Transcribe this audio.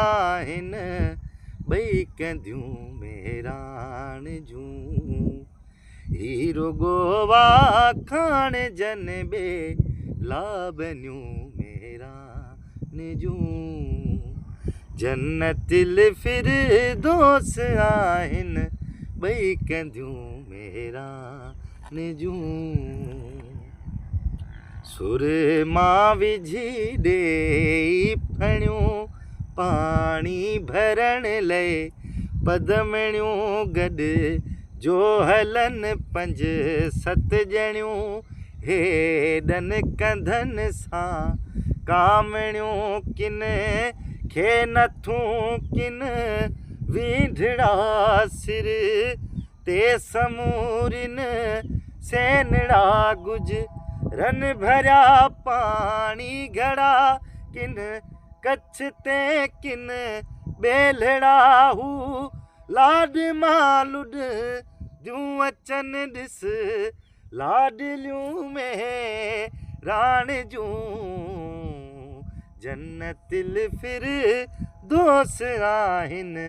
आहिनि ॿई कंदियूं मेराण जूं हीरो गोवा खाण जन बे लाबनियूं मेरान जूं जन्नतिल फिरदौस आहिनि ॿई कंदियूं मेरान जूं सुर मां विझी ॾेई फणियूं पाणी भरण लाइ पदमणियूं गॾु जो हलनि 5-7 ॼणियूं हेॾनि कंधनि सां कामणियूं किन खे नथूं किन वींढड़ा सिर ते समूरिन सेनड़ा गुजरन भरिया पाणी घड़ा किन कच्छ ते किन बेलड़ा हू लाड मालुड दियूं अचन ॾिस लाडलियूं में राण जूं जन्नतिल फिरदौस आहिनि।